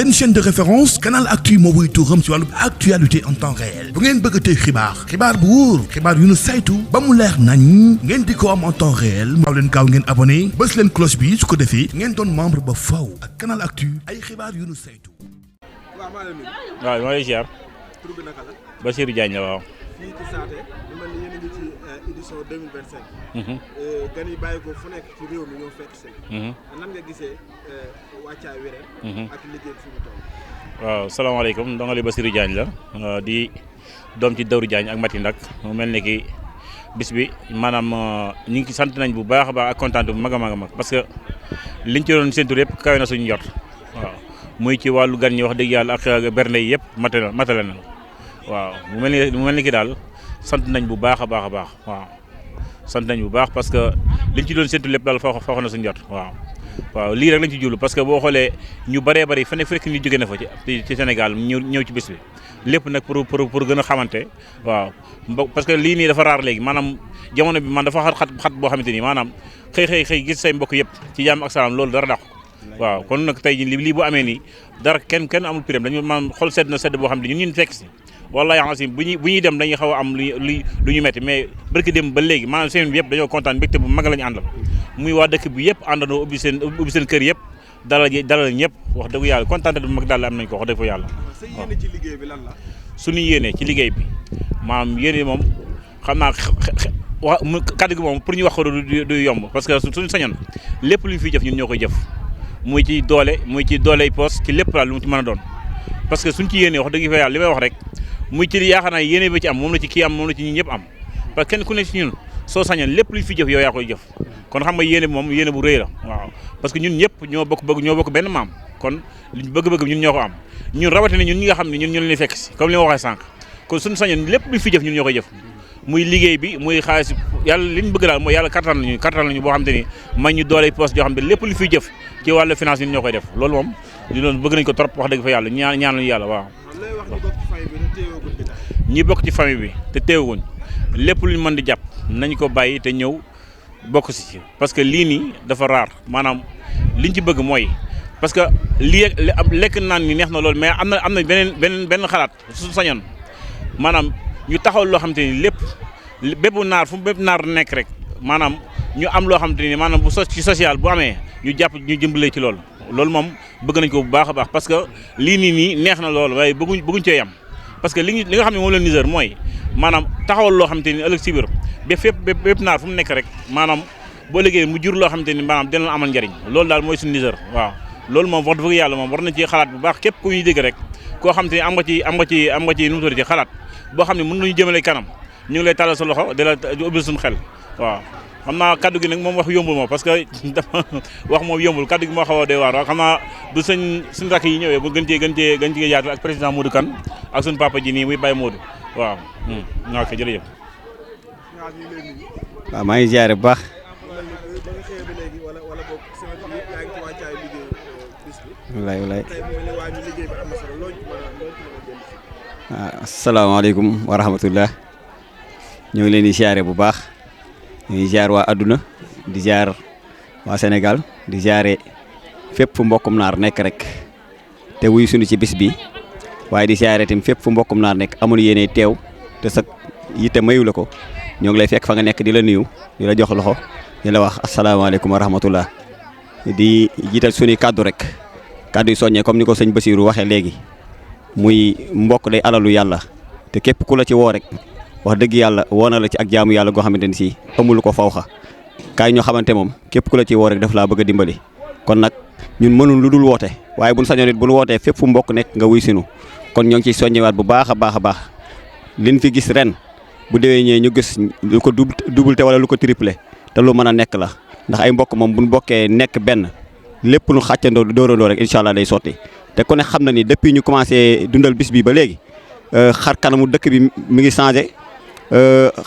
seen chaîne de référence Canal Actu moo wuy turam ci wàllu actualité en temps réel bu ngeen bëgg tey xibaar bu wóor xibaar yu nu saytu ba mu leer nañ ngeen di ko am en temps réel maaw leen gaaw ngeen abonné bës leen cloche bi su ko defee ngeen doon membre ba faw ak Canal Actu ay xibaar yu nu saytu. waaw maa ngi lay ziar. tur bi naka la. Bassirou Diagne la waaw. fii ci Saate lu mel ni yéen a ngi ci édition 2025. gan yi bàyyi ko fu nekk ci réew mi ñoo fekk si. nan nga gisee wàccaay wi ren. ak liggéey fi mu toll. waaw salaamaaleykum ndongo li Bassirou Diagne la di doom ci Dawru Diagne ak Mati Ndak mu mel ni ki bis bi maanaam ñu ngi sant nañ bu baax a baax ak kontaan bu mag a mag parce que liñ ci doon séntu yëpp kawe na suñu njort waaw. muy ci wàllu gan ñi wax dëgg yàlla ak bernde yi yëpp matale na waaw mu mel ni ki daal sant nañ bu baax a baax a baax waaw sant nañ bu baax parce que liñ ci doon séntu lépp daal foox na suñu jot waaw lii rek lañ ci jublu parce que boo xoolee ñu bëree bëri fekk ñu jóge na fa ci Sénégal ñëw ci bés bi lépp nag pour gën a xamante waaw parce que lii nii dafa raar léegi maanaam jamono bi man dafa xat boo xamante ni maanaam xëy gis say mbokk yëpp ci jàmm ak salaam loolu dara dàqu waaw kon nag tey jii lii bu amee nii dara kenn amul prime dañu maanaam xol sedd na sedd boo xam ne ñun fekk si wallaahi asim bu ñuy dem dañuy xaw a am lu ñu metti mais barki dem ba léegi maanaam semaine bi yëpp dañoo kontaan mbégte bu mag la ñu àndal muy waa dëkk bi yëpp àndandoo ubbi seen kër yëpp dalal ñëpp wax dëgg yàlla kontaan bu mag daal am nañ ko wax dëgg fa yàlla. sa yéene ci liggéey bi lan la. suñu yéene ci liggéey bi maanaam yéene moom xam naa kàddu gi moom pour ñu wax ko du yomb parce que suñu sañoon lépp lu ñu fiy jëf ñun ñoo koy jëf muy ci dooley poos ci lépp daal lu mu ci mën a doon parce que suñ ci yéene wax dëgg fa yàlla li may wax rek muy ci yaakaar naa yéene bi ci am moom la ci kii am moom la ci ñi ñëpp am parce que kenn ku ne ci ñun soo sañoon lépp luñ fi jëf yow yaa koy jëf kon xam nga yéene bi moom yéene bu rëy la waaw parce que ñun ñëpp ñoo bokk benn maam kon luñ bëgg-bëgg ñun ñoo ko am ñun rawatina ñun ñi nga xam ne ñun ñu leen fekk si comme li ma waxee sànq kon suñu sañoon lépp luñ fi jëf ñun ñoo koy jëf muy liggéey bi muy xaalis yàlla li ñu bëgg daal mooy yàlla kattan nañu boo xam te ni may ñu doole poste yoo xam ne lépp lu fiy jëf ci wàllu finance ñun ñoo koy def loolu moom ñu doon bëgg nañ ko trop wax dëgg fa yàlla ñaan nañu yàlla waaw. ñi bokk ci famille bi te teewuñ lépp lu ñu mën di jàpp nañ ko bàyyi te ñëw bokk si parce que lii nii dafa raar maanaam liñ ci bëgg mooy parce que lii lekk naan ni neex na loolu mais am na benn xalaat su sañoon maanaam ñu taxaw loo xam te ni bépp naar nekk rek maanaam ñu am loo xam te ni maanaam ci social bu amee ñu jàpp ñu jëmbalee ci loolu moom bëgg nañ ko bu baax a baax parce que lii nii neex na loolu waaye bëgguñ cee yam parce que li nga xam ne moom la Niger mooy maanaam taxawal loo xam te ni ëllëg si biir bépp naar fu mu nekk rek maanaam boo liggéey mu jur loo xam te ni maanaam dina la amal njariñ loolu daal mooy suñu Niger waaw loolu moom wax dëgg yàlla moom war nañ ci xalaat bu baax képp ku ñuy dégg rek koo xam te ni am nga ci nu mu tudd ci xalaat boo xam ne mën nañu jëmale kanam ñu ngi lay talal sa loxo di la ubbil suñu xel waaw xam naa kaddu gi nag moom wax yombul moom parce que dafa wax moom yombul kaddu gi moo xaw a doy waar waaw xam naa du suñ rakk yi ñëwee bu gën cee yaatu ak président Modou Kane ak suñu papa ji nii muy Baye Modou waaw ok jërëjëf. waaw maa ngi ziare bu baax. walaay. waaw asalaamaaleykum wa rahmatullah ñoo ngi leen di ziare bu baax ñu ngi ziar waa adduna di ziar waa Sénégal di ziare fépp fu mbokkum naar nekk rek te wuy sunu ci bis bi waaye di ziare tamit fépp fu mbokkum naar nekk amul yéene teew te sa yitte mayu la ko ñoo ngi lay fekk fa nga nekk di la nuyu di la jox loxo di la wax asalaamaaleykum wa rahmatullah di jiital sunuy kaddu rek kaddu yi soññee comme ni ko sëñ Bassirou waxee léegi. muy mbokk day alalu yàlla te képp ku la ci woo rek wax dëgg yàlla woo na la ci ak jaamu yàlla goo xamante ni si amul ko fawxa kaay ñoo xamante moom képp ku la ci woo rek daf laa bëgg a dimbali kon nag ñun mënul lu dul woote waaye buñ sañoon it buñ wootee fépp fu mbokk nekk nga wuy sinu kon ñoo ngi ciy soññewaat bu baax a baax liñ fi gis ren bu déwee ñee ñu gis lu ko double wala lu ko triplé te lu mën a nekk la ndax ay mbokk moom buñ bokkee nekk benn lépp lu xàccandoo dóorandoo rek incha allah day sotti te ku ne xam na ni depuis ñu commencé dundal bis bi ba léegi xar kanamu dëkk bi mi ngi changé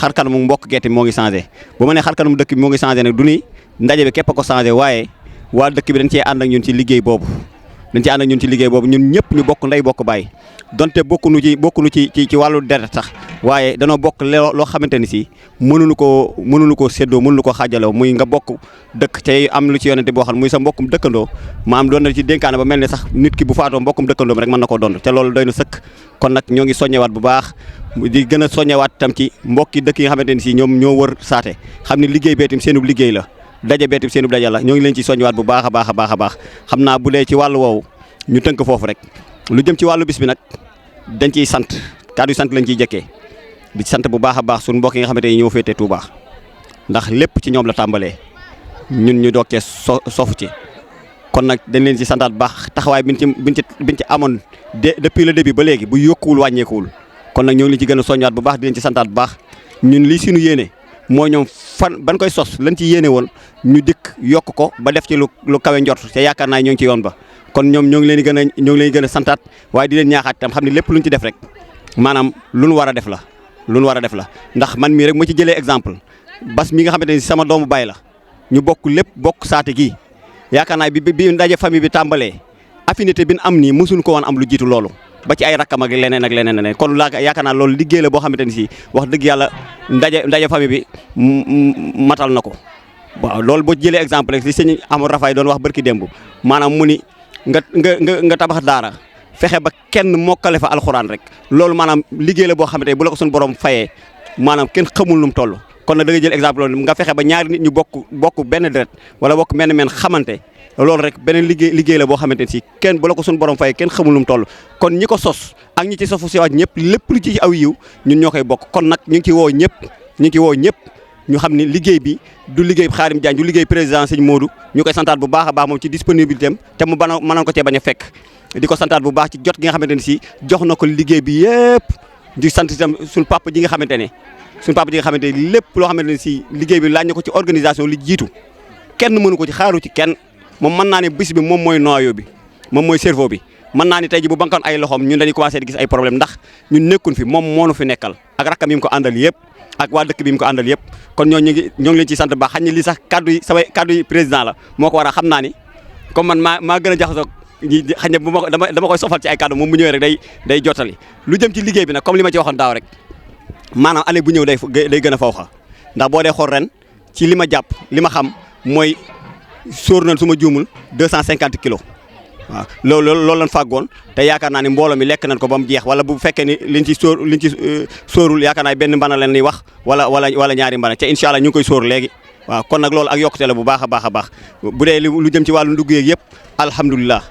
xar kanamu mbokk gerte moo ngi changé bu ma nee xar kanamu dëkk bi moo ngi changé nag du ni ndaje bi képp a ko changé waaye waa dëkk bi dañ cee ànd ak ñun ci liggéey boobu ñun ñëpp ñu bokk ndey bokk baay donte bokkunu ci wàllu deret sax waaye danoo bokk loo xamante ni si mënuñu koo séddoo mënuñu ko xaajaloo muy nga bokk dëkk te am lu ci yonente boo xam muy sa mbokkum dëkkandoo maam doon na ci dénkaane ba mel ne sax nit ki bu faatoo mbokkum dëkkandoom rek mën na koo doon te loolu doy na sëkk kon nag ñoo ngi soññewaat bu baax di gën a soññewaat tam ci mbokki dëkk yi nga xamante ni si ñoom ñoo wër saate xam ne liggéey bee itam seenub liggéey la daje bee itam seenub daje la ñoo ngi leen ci soññewaat bu baax a baax a baax a baax xam naa bu dee ci wàllu woowu ñu tënk foofu rek lu jëm ci wàllu bis bi nag dañ ciy sant kàddu sant lañ ciy jëkkee di sant bu baax a baax suñu mbokk yi nga xamante ni ñoo féetee Touba ndax lépp ci ñoom la tàmbalee ñun ñu doog cee sofu ci kon nag dañ leen ci santaat bu baax taxawaay biñ ci amoon depuis le début ba léegi bu yokkuwul wàññeekuwul kon nag ñoo ngi leen ci gën a soññaat bu baax di leen ci santaat bu baax ñun li suñu yéene moo ñoom ban koy sos lañ ci yéene woon ñu dikk yokk ko ba def ci lu kawe njort te yaakaar naa ñoo ngi ci yoon ba kon ñoom ñoo ngi leen gën a santaat waaye di leen ñaaxaat itam xam ne lépp luñ ci def rek maanaam lu nu war a def la ndax man mii rek ma ci jëlee exemple bas mi nga xamante ni sama doomu baay la ñu bokk lépp bokk saate gi yaakaar naa bi ndaje famille bi tàmbalee affinité bi ñu am nii mësuñu ko woon am lu jiitu loolu ba ci ay rakkam ak leneen kon yaakaar naa loolu liggéey la boo xamante ni si wax dëgg yàlla ndaje famille bi matal na ko waaw loolu boo jëlee exemple rek si sëñ Amadou Rafaay doon wax barki démb maanaam mu ni nga tabax daara fexe ba kenn mokkale fa alxuraan rek loolu maanaam liggéey la boo xamante bu la ko suñu borom fayee maanaam kenn xamul nu mu toll kon nag da nga jël exemple loolu nga fexe ba ñaari nit ñu bokk benn deret wala bokk men xamante loolu rek beneen liggéey la boo xamante si kenn bu la ko suñu borom fayee kenn xamul nu mu toll kon ñi ko sos ak ñi ci sofu si waat ñëpp lépp lu ci aw yiw ñun ñoo koy bokk kon nag ñu ngi ci woo ñëpp ñu xam ne liggéey bi du liggéey Khadim Diagne du liggéey président sëñ Modou ñu koy santaat bu baax a baax moom ci disponibilité am te mu mënoon ko cee bañ a fekk di ko santaat bu baax ci jot gi nga xamante ne si jox na ko liggéey bi yëpp di sant itam suñu papa ji nga xamante ne lépp loo xamante ne si liggéey bi laaj na ko ci organisation li jiitu kenn mënu ko ci xaaru ci kenn moom mën naa ne bis bi moom mooy noyau bi moom mooy cerveau bi mën naa ne tey ji bu bankoon ay loxoom ñun dañuy commencé di gis ay problème ndax ñun nekkun fi moom moo nu fi nekkal ak rakkam yi mu ko àndal yëpp ak waa dëkk bi mu ko àndal yëpp kon ñoo ngi leen ciy sant bu baax xañ ne lii sax kaddu yi président la moo ko war a xam naa ni comme man maa gën a jaxasoo xañ ne bu ma dama koy sofal ci ay kaddu moom bu ñëwee rek day jottali lu jëm ci liggéey bi nag comme li ma ci waxoon daaw rek maanaam année bu ñëw day gën a fawxa ndax boo dee xool ren ci li ma jàpp li ma xam mooy sóor na su ma juumul 250 kilos waaw loolu lañ fàggoon te yaakaar naa ni mbooloo mi lekk nañ ko ba mu jeex wala bu fekkee ni liñ ci sóorul yaakaar naa benn mbana leen ni wax wala ñaari mbana te incha allah ñu ngi koy sóor léegi waaw kon nag loolu ak yokkute la bu baax a baax bu dee lu jëm ci wàllu ndugg yeeg yëpp alhamdulilah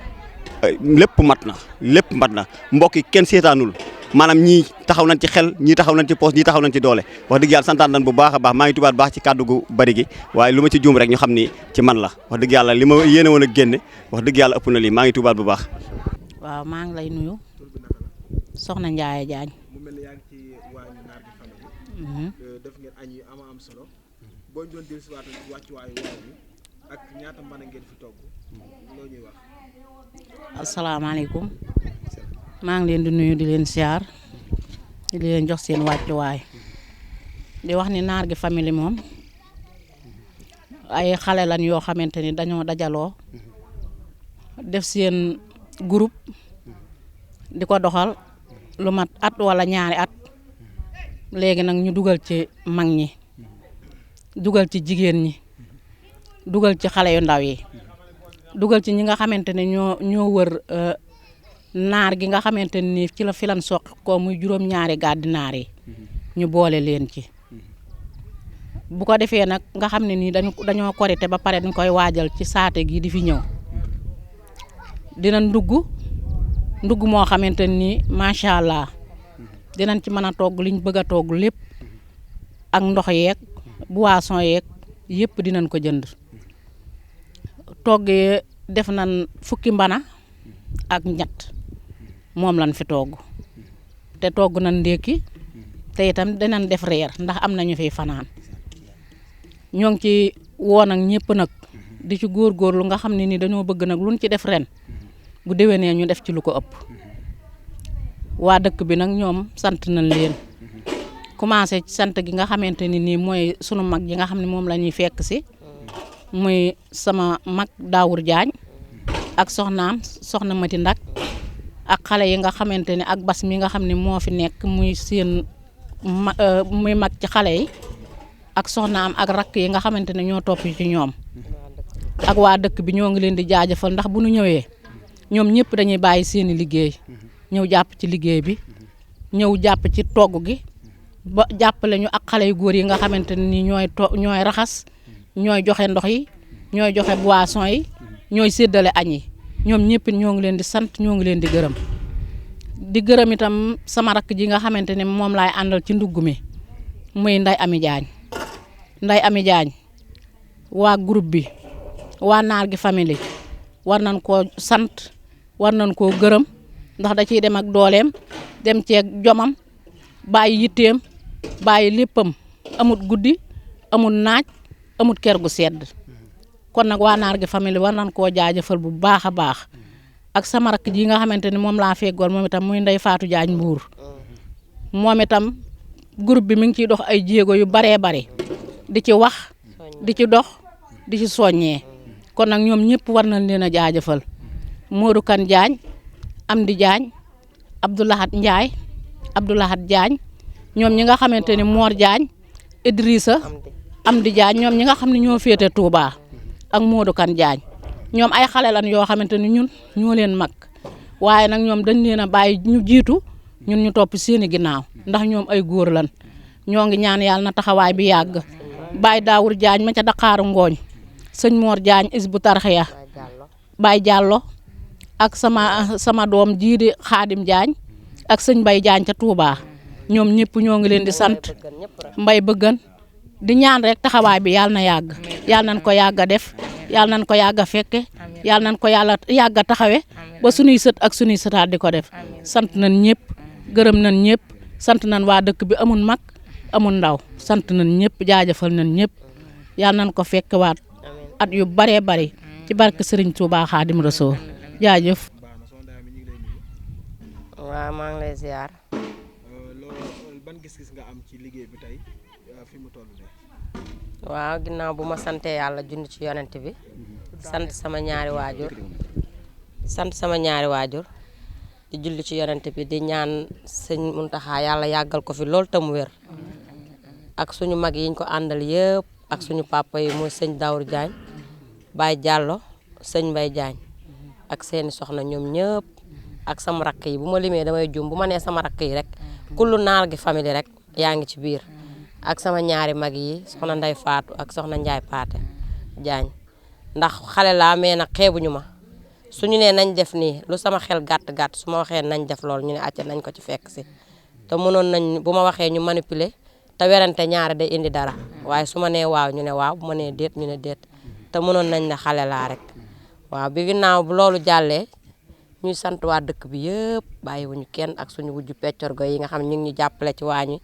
lépp mat na mbokk yi kenn seetaanul maanaam ñii taxaw nañ ci xel ñii taxaw nañ ci poos ñii taxaw nañ ci doole wax dëgg yàlla santaan nañ bu baax a baax maa ngi tubaat baax ci kàddu gu bari gi waaye lu ma ci juum rek ñu xam ni ci man la wax dëgg yàlla li ma yéene woon a génne wax dëgg yàlla ëpp na lii maa ngi tubaat bu baax. waaw maa ngi lay nuyu soxna Ndiaye Diagne. mu mel ni yaa ngi ci waañu naar gi famille. def ngeen añ yu am solo boo ñu doon dellusiwaat ci wàccuwaayu waaw bi ak ñaata mën ngeen fi togg loo ñuy wax. asalaamaaleykum maa ngi leen di nuyu di leen siyaar di leen jox seen wàccuwaay di wax ni naar gi famille moom ay xale lañ yoo xamante ni dañoo dajaloo def seen groupe di ko doxal lu mat at wala ñaari at léegi nag ñu dugal ci mag ñi dugal ci jigéen ñi dugal ci xale yu ndaw yi dugal ci ñi nga xamante ne ñoo wër naar gi nga xamante ni ci la filan soq ko muy juróom-ñaari gàddi naar yi ñu boole leen ci bu ko defee nag nga xam ne nii dañoo korité ba pare dañ koy waajal ci saate gi di fi ñëw dinañ ndugg moo xamante ni macha allah dinañ ci mën a togg liñ bëgg a togg lépp ak ndox yeeg boisson yeeg yëpp dinañ ko jënd toggee def nañ fukki mbana ak ñett moom lañ fi togg te togg nañ ndékki te itam dinañ def reer ndax am nañu fiy fanaan ñoo ngi ci woon ak ñëpp nag di ci góorgóorlu nga xam ne ni dañoo bëgg nag luñ ci def ren bu déwénee ñu def ci lu ko ëpp waa dëkk bi nag ñoom sant nañ leen commencé ci sant gi nga xamante ni nii mooy sunu mag yi nga xam ne moom la ñuy fekk si muy sama mag Daawur Jaañ ak soxnaam soxna Mati Ndak ak xale yi nga xamante ne ak bas mi nga xam ne moo fi nekk muy seen muy mag ci xale yi ak soxnaam ak rakk yi nga xamante ne ñoo topp ci ñoom ak waa dëkk bi ñoo ngi leen di jaajëfal ndax bu nu ñëwee ñoom ñëpp dañuy bàyyi seeni liggéey ñëw jàpp ci liggéey bi ñëw jàpp ci togg gi ba jàppale ñu ak xale yu góor yi nga xamante ne ni ñooy raxas ñooy joxe ndox yi ñooy joxe boisson yi ñooy séddale añ yi ñoom ñëpp ñoo ngi leen di sant ñoo ngi leen di gërëm itam sama rakk ji nga xamante ne moom laay àndal ci ndugg mi muy Ndeye Amy Diagne waa groupe bi waa naar gi famille war nañ koo sant war nañ koo gërëm ndax da ciy dem ak dooleem dem ceeg jomam bàyyi yitteem bàyyi léppam amut guddi amut naaj amut kër gu sedd kon nag waa naar gi famille war nañ koo jaajëfal bu baax a baax ak sama rakk ji nga xamante ni moom laa feggoon moom itam muy Ndeye Fatou Diagne Mbour moom itam groupe bi mi ngi ciy dox ay jéego yu baree bari di ci wax di ci dox di ci soññee kon nag ñoom ñëpp war nañ leen a jaajëfal Modou Kane Diagne Amdi Diagne Abdoulahat Ndiaye Abdoulahat Diagne ñoom ñi nga xamante ni Mor Diagne Idrissa Amdi Diagne ñoom ñi nga xam ne ñoo féete Touba ak Modou Kane Diagne ñoom ay xale lan yoo xamante ni ñun ñoo leen mag waaye nag ñoom dañ leen a bàyyi ñu jiitu ñun ñu topp seeni ginnaaw ndax ñoom ay góor lan ñoo ngi ñaan yàlla na taxawaay bi yàgg Baye Daawur Diagne ma ca Dakaaru Ngooñ sëñ Mor Diagne Isbu Tarxiya Baye Diallo ak sama doom jii di Xaadim Diagne ak sëñ Mbay Diagne ca Touba ñoom ñëpp ñoo ngi leen di sant Mbay bëggan di ñaan rek taxawaay bi yàlla na yàgg yàlla nañ ko yàgg a def yàlla nañ ko yàgg a fekke yàlla nañ ko yàgg a taxawe ba suñuy sët ak suñuy sëtaat di ko def sant nañ ñëpp gërëm nañ ñëpp sant nañ waa dëkk bi amul mag amul ndaw sant nañ ñëpp jaajëfal nañ ñëpp yàlla nañ ko fekke waat at yu baree bari ci barke Serigne Touba Xaadim Rasuul jaajëf. waaw maa ngi lay ziar. ban gis-gis nga am ci liggéey bi tey fi mu toll nii. waaw ginnaaw bu ma santee yàlla junni ci yonent bi sant sama ñaari waajur di julli ci yonent bi di ñaan sëñ Muntaxa yàlla yàggal ko fi lool te mu wér ak suñu mag yiñ ko àndal yëpp ak suñu papa yi mooy sëñ Daawur Diagne Baye Diallo sëñ Mbay Diagne ak seeni soxna ñoom ñëpp ak sama rakk yi bu ma limee damay juum bu ma nee sama rakk yi rek kullu naar gi famille rek yaa ngi ci biir ak sama ñaari mag yi soxna Ndey Faatu ak soxna Njaay Paate Diagne ndax xale laa mais nag xeebuñu ma suñu nee nañ def nii lu sama xel gàtt su ma waxee nañ def lool ñu ne acca nañ ko ci fekk si te mënoon nañ bu ma waxee ñu manipuler te werante ñaare day indi dara waaye su ma nee waaw ñu ne waaw bu ma nee déet ñu ne déet te mënoon nañ ne xale laa rek waaw bi ginnaaw bu loolu jàllee ñuy sant waa dëkk bi yëpp bàyyiwuñu kenn ak suñu wujju peccorgo yi nga xam ñu ngi ñu jàppale ci waañu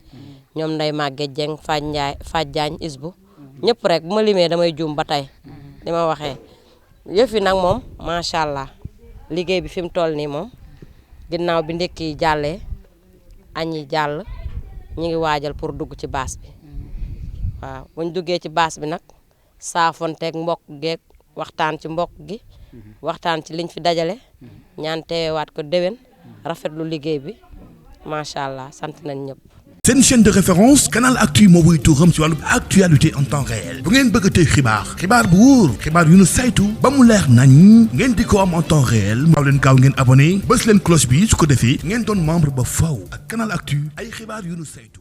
ñoom Ndey Màgge Jeng Faj Jaañ Isbu ñëpp rek bu ma limee damay juum ba tey li ma waxee yëf yi nag moom macha allah liggéey bi fi mu toll nii moom ginnaaw bi ndekki yi jàllee añ yi jàll ñu ngi waajal pour dugg ci baas bi waaw buñ duggee ci baas bi nag saafonteeg mbokk geeg waxtaan ci mbokk gi waxtaan ci liñ fi dajale ñaan teewaat ko déwén rafetlu liggéey bi macha allah sant nañ ñëpp. seen chaîne de référence Canal Actu moo wuy tuuram ci wàllu actualité en temps réel bu ngeen bëgg a tey xibaar bu wóor xibaar yu nu saytu ba mu leer nañ ngeen di ko am en temps réel maaw leen gaaw ngeen abonné bës leen cloche bi su ko defee ngeen doon membre ba faw ak Canal Actu ay xibaar yu nu saytu.